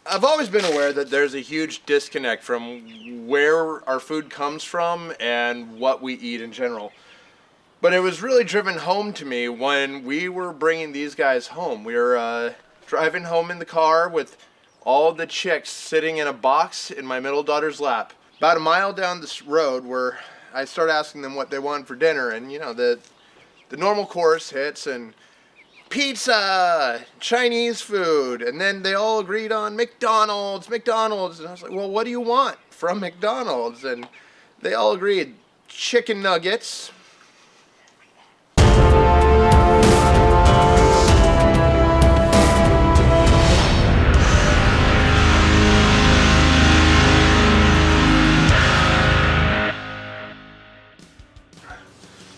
I've always been aware that there's a huge disconnect from where our food comes from and what we eat in general. But it was really driven home to me when we were bringing these guys home. We were driving home in the car with all the chicks sitting in a box in my middle daughter's lap. About a mile down this road where I started asking them what they wanted for dinner, and the normal course hits, and pizza, Chinese food, and then they all agreed on McDonald's, and I was like, well, what do you want from McDonald's? And they all agreed, chicken nuggets.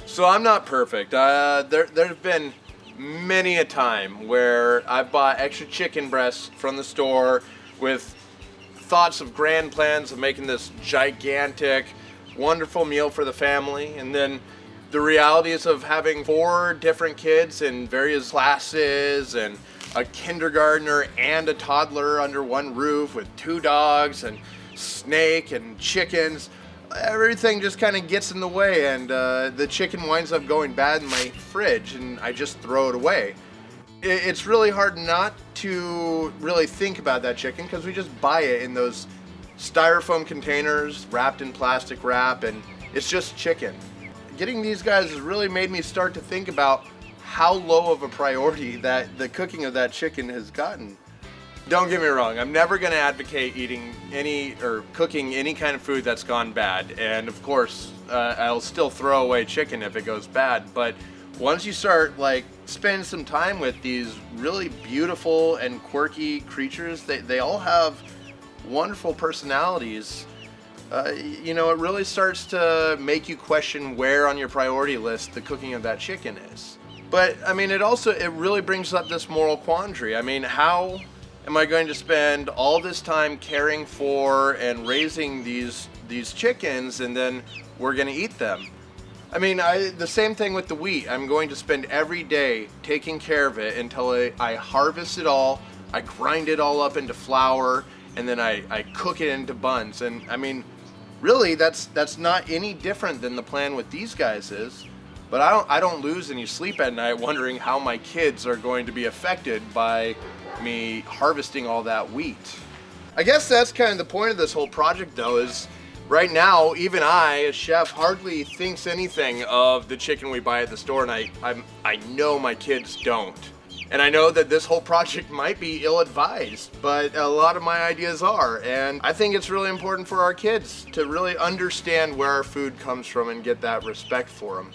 So I'm not perfect. There's been many a time where I've bought extra chicken breasts from the store with thoughts of grand plans of making this gigantic, wonderful meal for the family, and then the realities of having 4 different kids in various classes and a kindergartner and a toddler under one roof with 2 dogs and snake and chickens. Everything just kind of gets in the way, and the chicken winds up going bad in my fridge, and I just throw it away. It's really hard not to really think about that chicken because we just buy it in those styrofoam containers wrapped in plastic wrap, and it's just chicken. Getting these guys has really made me start to think about how low of a priority that the cooking of that chicken has gotten. Don't get me wrong, I'm never going to advocate eating any or cooking any kind of food that's gone bad. And of course, I'll still throw away chicken if it goes bad. But once you start spending some time with these really beautiful and quirky creatures, they all have wonderful personalities. It really starts to make you question where on your priority list the cooking of that chicken is. But I mean, it really brings up this moral quandary. I mean, how am I going to spend all this time caring for and raising these chickens, and then we're going to eat them? I mean, the same thing with the wheat. I'm going to spend every day taking care of it until I harvest it all, I grind it all up into flour, and then I cook it into buns. And I mean, really, that's not any different than the plan with these guys is. But I don't lose any sleep at night wondering how my kids are going to be affected by me harvesting all that wheat. I guess that's kind of the point of this whole project, though, is right now, even I, as chef, hardly thinks anything of the chicken we buy at the store, and I know my kids don't. And I know that this whole project might be ill-advised, but a lot of my ideas are, and I think it's really important for our kids to really understand where our food comes from and get that respect for them.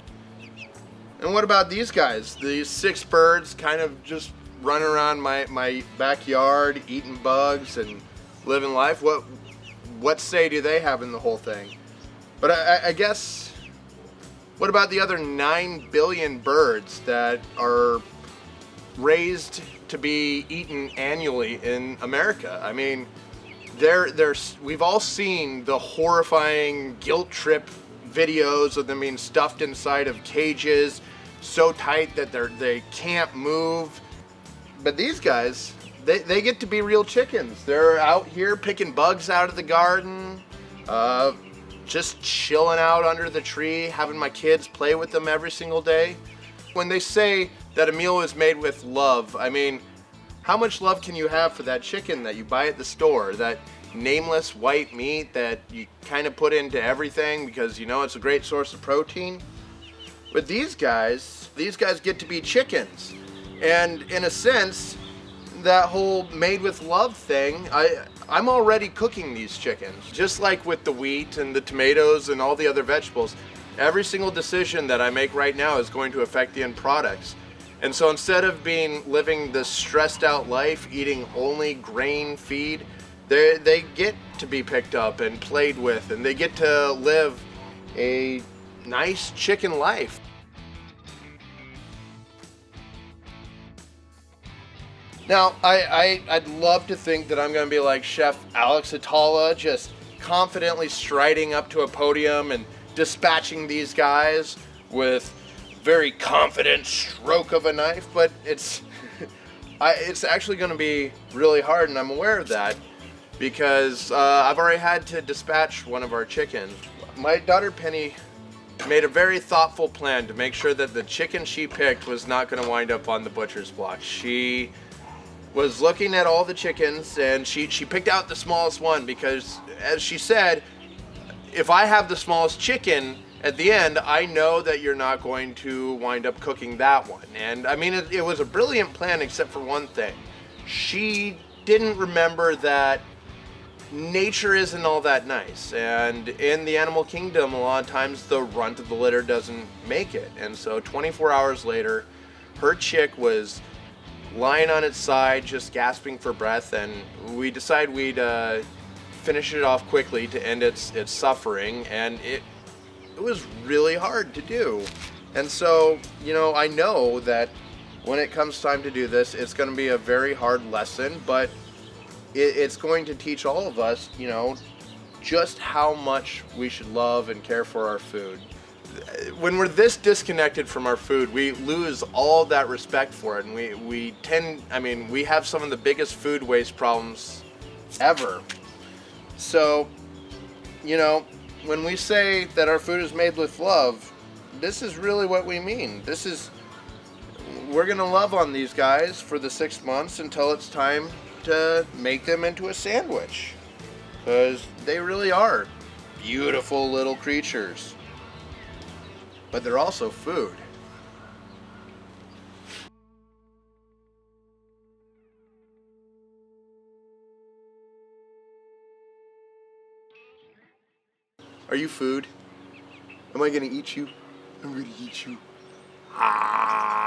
And what about these guys? These 6 birds kind of just running around my backyard, eating bugs and living life. What say do they have in the whole thing? But I guess, what about the other 9 billion birds that are raised to be eaten annually in America? I mean, we've all seen the horrifying guilt trip videos of them being stuffed inside of cages so tight that they can't move. But these guys, they get to be real chickens. They're out here picking bugs out of the garden, just chilling out under the tree, having my kids play with them every single day. When they say that a meal is made with love, I mean, how much love can you have for that chicken that you buy at the store, that nameless white meat that you kind of put into everything because it's a great source of protein? With these guys get to be chickens. And in a sense, that whole made with love thing, I'm already cooking these chickens. Just like with the wheat and the tomatoes and all the other vegetables, every single decision that I make right now is going to affect the end products. And so instead of living this stressed out life, eating only grain feed, they get to be picked up and played with, and they get to live a nice chicken life. Now, I'd love to think that I'm going to be like Chef Alex Atala, just confidently striding up to a podium and dispatching these guys with very confident stroke of a knife, but It's actually going to be really hard, and I'm aware of that because I've already had to dispatch one of our chickens. My daughter Penny made a very thoughtful plan to make sure that the chicken she picked was not going to wind up on the butcher's block. She was looking at all the chickens, and she picked out the smallest one because, as she said, if I have the smallest chicken at the end, I know that you're not going to wind up cooking that one. And I mean, it was a brilliant plan except for one thing. She didn't remember that nature isn't all that nice. And in the animal kingdom, a lot of times the runt of the litter doesn't make it. And so 24 hours later, her chick was lying on its side, just gasping for breath, and we decided we'd finish it off quickly to end its suffering, and it was really hard to do. And so, I know that when it comes time to do this, it's going to be a very hard lesson, but it's going to teach all of us, just how much we should love and care for our food. When we're this disconnected from our food, we lose all that respect for it, and we have some of the biggest food waste problems ever. So, when we say that our food is made with love, this is really what we mean. We're gonna love on these guys for the 6 months until it's time to make them into a sandwich, because they really are beautiful little creatures. But they're also food. Are you food? Am I gonna eat you? I'm gonna eat you. Ah!